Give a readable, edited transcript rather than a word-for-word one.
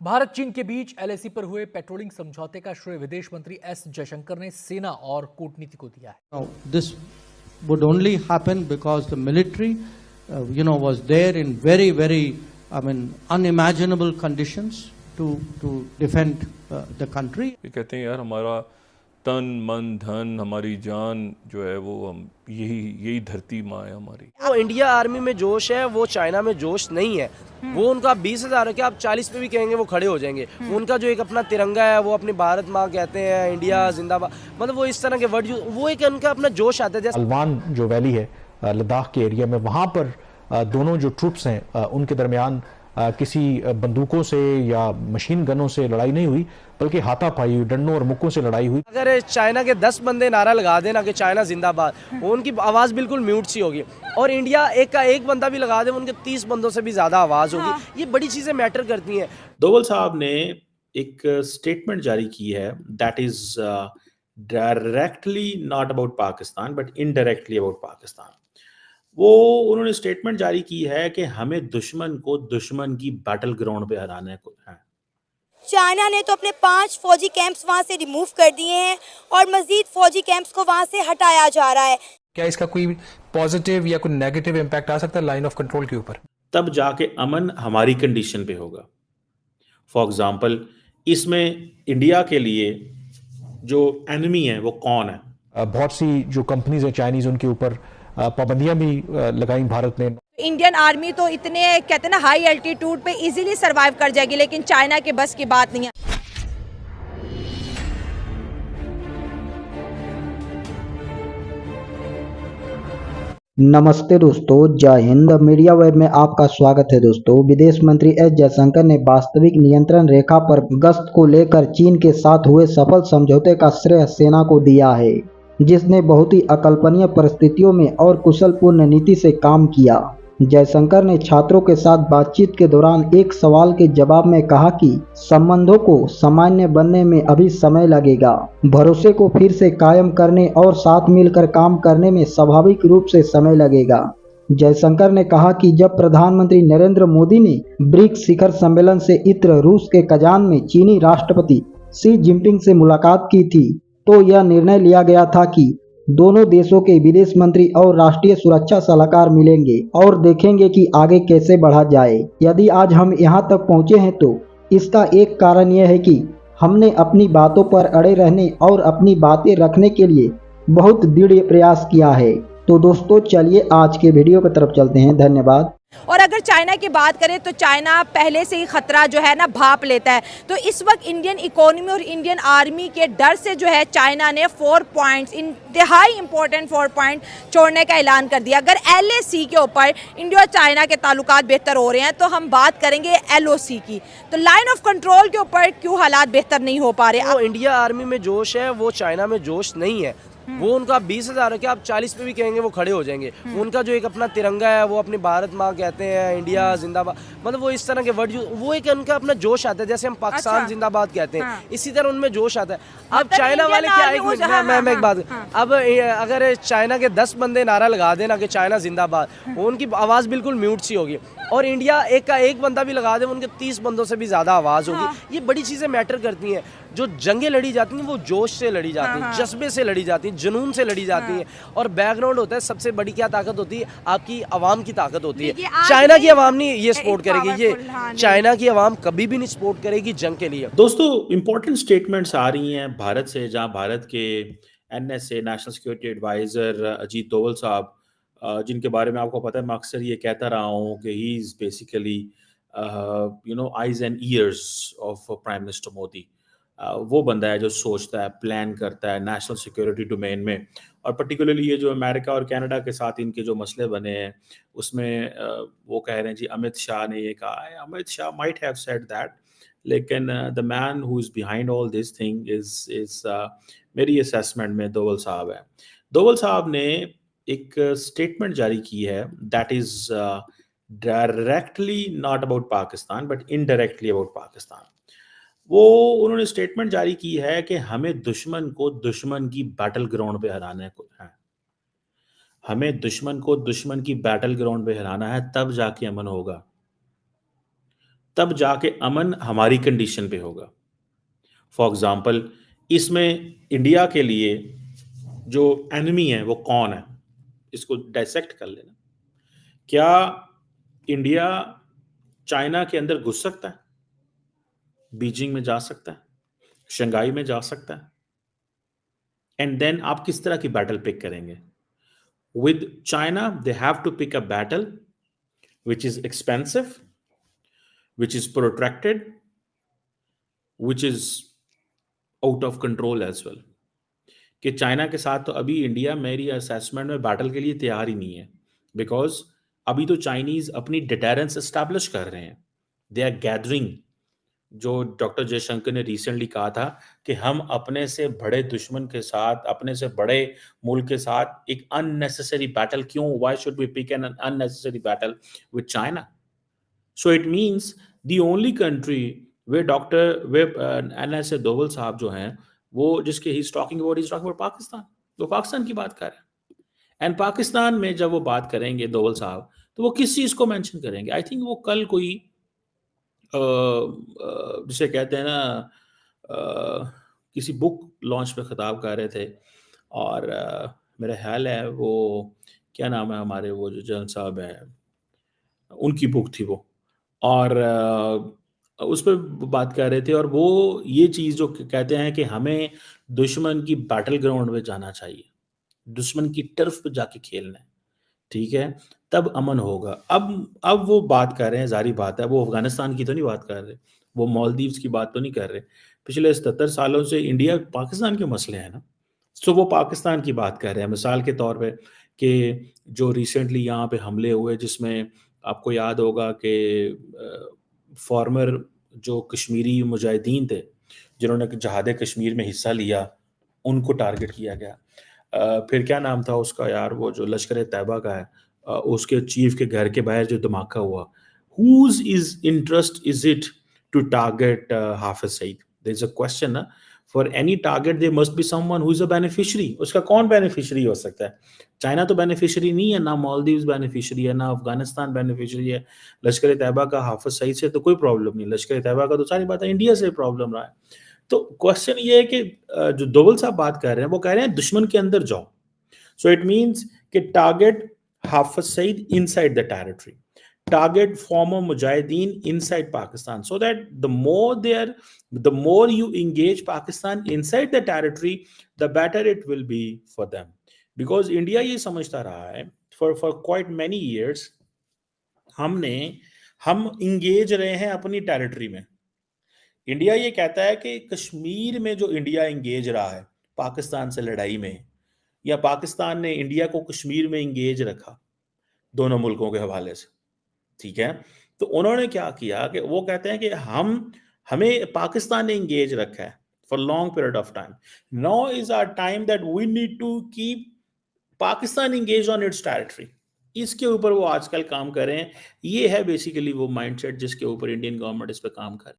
भारत चीन के बीच एलएसी पर हुए पेट्रोलिंग समझौते का श्रेय विदेश मंत्री एस जयशंकर ने सेना और कूटनीति को दिया है। Now, this would only happen because the military, was there in very, unimaginable conditions to defend the country. ये कहते हैं यार हमारा तन मन धन हमारी जान जो है वो हम यही धरती माँ है हमारी। वो इंडिया आर्मी में जोश है, वो चाइना में जोश नहीं है। वो उनका 20,000 है कि आप 40 पे भी कहेंगे वो खड़े हो जाएंगे। उनका जो एक अपना तिरंगा है, वो अपनी भारत माँ कहते हैं, इंडिया जिंदाबाद, मतलब वो इस तरह के वर्ड, वो एक उनका अपना जोश आता है। जैसे गलवान जो वैली है लद्दाख के एरिया में, वहाँ पर दोनों जो ट्रूप्स हैं उनके दरमियान किसी बंदूकों से या मशीन गनों से लड़ाई नहीं हुई, बल्कि हाथापाई, डंडों और मुक्कों से लड़ाई हुई। अगर चाइना के 10 बंदे नारा लगा देना कि चाइना जिंदाबाद, उनकी आवाज़ बिल्कुल म्यूट सी होगी। और इंडिया एक का एक बंदा भी लगा दे, उनके 30 बंदों से भी ज़्यादा आवाज़ होगी। ये बड़ी चीज़ें मैटर करती हैं। डोवल साहब ने एक स्टेटमेंट जारी की है that is directly not about Pakistan but indirectly about Pakistan. वो उन्होंने स्टेटमेंट जारी की है कि हमें दुश्मन को दुश्मन की बैटल ग्राउंड पे हराना है। चाइना ने तो अपने 5 फौजी कैंप्स वहां से रिमूव कर दिए हैं और मजीद फौजी कैंप्स को वहां से हटाया जा रहा है। क्या इसका कोई पॉजिटिव या कोई नेगेटिव इम्पैक्ट आ सकता है लाइन ऑफ कंट्रोल के ऊपर? तब जाके अमन हमारी कंडीशन पे होगा। फॉर एग्जाम्पल, इसमें इंडिया के लिए जो एनिमी है वो कौन है? बहुत सी जो कंपनीज है चाइनीज, उनके ऊपर पाबंदियां भी लगाई भारत ने। इंडियन आर्मी तो इतने कहते हैं ना हाई एल्टीट्यूड पे इजीली सरवाइव कर जाएगी, लेकिन चाइना के बस की बात नहीं है। नमस्ते दोस्तों, जय हिंद। मीडिया वेब में आपका स्वागत है। दोस्तों, विदेश मंत्री एस जयशंकर ने वास्तविक नियंत्रण रेखा पर गश्त को लेकर चीन के साथ हुए सफल समझौते का श्रेय सेना को दिया है, जिसने बहुत ही अकल्पनीय परिस्थितियों में और कुशलपूर्ण नीति से काम किया। जयशंकर ने छात्रों के साथ बातचीत के दौरान एक सवाल के जवाब में कहा कि संबंधों को सामान्य बनने में अभी समय लगेगा। भरोसे को फिर से कायम करने और साथ मिलकर काम करने में स्वाभाविक रूप से समय लगेगा। जयशंकर ने कहा कि जब प्रधानमंत्री नरेंद्र मोदी ने ब्रिक्स शिखर सम्मेलन से इत्र रूस के कजान में चीनी राष्ट्रपति शी जिनपिंग से मुलाकात की थी, तो यह निर्णय लिया गया था कि दोनों देशों के विदेश मंत्री और राष्ट्रीय सुरक्षा सलाहकार मिलेंगे और देखेंगे कि आगे कैसे बढ़ा जाए। यदि आज हम यहाँ तक पहुँचे हैं तो इसका एक कारण यह है कि हमने अपनी बातों पर अड़े रहने और अपनी बातें रखने के लिए बहुत दृढ़ प्रयास किया है। तो दोस्तों, चलिए आज के वीडियो की तरफ चलते हैं। धन्यवाद। और अगर चाइना की बात करें तो चाइना पहले से ही खतरा जो है ना भाप लेता है। तो इस वक्त इंडियन इकोनॉमी और इंडियन आर्मी के डर से जो है चाइना ने 4 पॉइंट्स, इंतहाई इंपॉर्टेंट 4 पॉइंट छोड़ने का ऐलान कर दिया। अगर LAC के ऊपर इंडिया और चाइना के ताल्लुकात बेहतर हो रहे हैं तो हम बात करेंगे LOC की। तो लाइन ऑफ कंट्रोल के ऊपर क्यों हालात बेहतर नहीं हो पा रहे? वो इंडिया आर्मी में जोश है, वो चाइना में जोश नहीं है। वो उनका 20,000 है कि आप 40 पे भी कहेंगे वो खड़े हो जाएंगे। उनका जो एक अपना तिरंगा है, वो अपनी भारत माँ कहते हैं, इंडिया जिंदाबाद, मतलब वो इस तरह के वर्ड, वो एक उनका अपना जोश आता है। जैसे हम पाकिस्तान जिंदाबाद कहते हैं, इसी तरह उनमें जोश आता है। अब चाइना वाले क्या, मैं एक बात, अब अगर चाइना के 10 बंदे नारा लगा देना कि चाइना जिंदाबाद, उनकी आवाज़ बिल्कुल म्यूट सी होगी। और इंडिया एक का एक बंदा भी लगा दे, उनके 30 बंदों से भी ज़्यादा आवाज़ होगी। ये बड़ी चीज़ें मैटर करती हैं। जो जंगें लड़ी जाती हैं वो जोश से लड़ी जाती हैं, जज्बे से लड़ी जाती हैं, जुनून से लड़ी जाती हैं। और बैकग्राउंड होता है, सबसे बड़ी क्या ताकत होती है? आपकी आवाम की ताकत होती है। चाइना की आवाम नहीं ये सपोर्ट करेगी, ये चाइना की आवाम कभी भी नहीं सपोर्ट करेगी जंग के लिए। दोस्तों, इंपॉर्टेंट स्टेटमेंट्स आ रही हैं भारत से, जहां भारत के NSA national security adviser Ajit Doval साहब, जिनके बारे में आपको पता है मैं अक्सर ये कहता रहा हूँ कि he is basically eyes and years of prime minister Modi. वो बंदा है जो सोचता है, प्लान करता है नेशनल सिक्योरिटी डोमेन में। और पर्टिकुलरली ये जो अमेरिका और कनाडा के साथ इनके जो मसले बने हैं उसमें वो कह रहे हैं जी अमित शाह ने ये कहा है। Amit Shah might have said that, लेकिन the man who is behind all this thing is मेरी असेसमेंट में दोवल साहब है। दोवल साहब ने एक स्टेटमेंट जारी की है that is directly not about Pakistan but indirectly about Pakistan. वो उन्होंने स्टेटमेंट जारी की है कि हमें दुश्मन को दुश्मन की बैटल ग्राउंड पे हराना है। हमें दुश्मन को दुश्मन की बैटल ग्राउंड पे हराना है, तब जाके अमन होगा। तब जाके अमन हमारी कंडीशन पे होगा। फॉर एग्जाम्पल, इसमें इंडिया के लिए जो एनिमी है वो कौन है, इसको डायसेक्ट कर लेना। क्या इंडिया चाइना के अंदर घुस सकता है? बीजिंग में जा सकता है, शंघाई में जा सकता है? एंड देन आप किस तरह की बैटल पिक करेंगे? With China they have to pick a battle which is expensive, which is protracted, which is out of control as well. कि चाइना के साथ तो अभी इंडिया मेरी असेसमेंट में बैटल के लिए तैयार ही नहीं है, बिकॉज अभी तो चाइनीज अपनी डिटेरेंस एस्टैब्लिश कर रहे हैं, दे आर गैदरिंग। जो डॉक्टर जयशंकर ने रिसेंटली कहा था कि हम अपने से बड़े दुश्मन के साथ, अपने से बड़े मुल्क के साथ एक अननेसेसरी बैटल क्यों, why should we pick an unnecessary battle with China? So it means the only country way NSA Doval साहब जो हैं वो जिसके ही टॉकिंग अबाउट पाकिस्तान, वो पाकिस्तान की बात कर रहे हैं। एंड पाकिस्तान में जब वो बात करेंगे दोवल साहब, तो वो किस चीज़ को मेंशन करेंगे? आई थिंक वो कल कोई जिसे कहते हैं ना किसी बुक लॉन्च पे खिताब कर रहे थे, और मेरा ख्याल है वो क्या नाम है हमारे वो जो जन साहब हैं, उनकी बुक थी वो, और उस पर बात कर रहे थे, और वो ये चीज़ जो कहते हैं कि हमें दुश्मन की बैटल ग्राउंड में जाना चाहिए, दुश्मन की टर्फ पे जाके खेलना है, ठीक है, तब अमन होगा। अब वो बात कर रहे हैं, जारी बात है, वो अफगानिस्तान की तो नहीं बात कर रहे, वो मालदीव्स की बात तो नहीं कर रहे। पिछले 77 सालों से इंडिया पाकिस्तान के मसले हैं ना, सो वो पाकिस्तान की बात कर रहे हैं। मिसाल के तौर पे कि जो रिसेंटली यहाँ पे हमले हुए, जिसमें आपको याद होगा कि फॉर्मर जो कश्मीरी मुजाहिदीन थे जिन्होंने जहाद कश्मीर में हिस्सा लिया, उनको टारगेट किया गया। फिर क्या नाम था उसका यार, वो जो लश्कर तैयबा का है, उसके चीफ के घर के बाहर जो धमाका हुआ, whose is interest is it to target Hafiz Saeed? There is a question ना, for any target there must be someone who is a beneficiary. उसका कौन बेनिफिशियरी हो सकता है? चाइना तो बेनिफिशियरी नहीं है, ना मालदीव्स बेनिफिशियरी है, ना अफगानिस्तान बेनिफिशियरी है। लश्कर तैयबा का हाफिज सईद से तो कोई प्रॉब्लम नहीं, लश्कर तैयबा का तो सारी बात है इंडिया से प्रॉब्लम रहा है। तो क्वेश्चन ये है कि जो दोवल साहब बात कर रहे हैं वो कह रहे हैं दुश्मन के अंदर जाओ। सो इट मीन्स कि target Hafiz Saeed inside the territory, target former mujahideen inside Pakistan, so that the more you engage Pakistan inside the territory, the better it will be for them. Because India ये समझता रहा है for quite many years, हम engage रहे हैं अपनी territory में। India ये कहता है कि कश्मीर में जो इंडिया engage रहा है पाकिस्तान से लड़ाई में, या पाकिस्तान ने इंडिया को कश्मीर में engage रखा, दोनों मुल्कों के हवाले से, ठीक है। तो उन्होंने क्या किया कि वो कहते हैं कि हमें पाकिस्तान ने इंगेज रखा है for long period of time, now is our time that we need to keep Pakistan engage on its territory. इसके ऊपर वो आजकल काम कर रहे हैं। ये है बेसिकली वो माइंडसेट जिसके ऊपर इंडियन गवर्नमेंट इस पे काम कर रही है।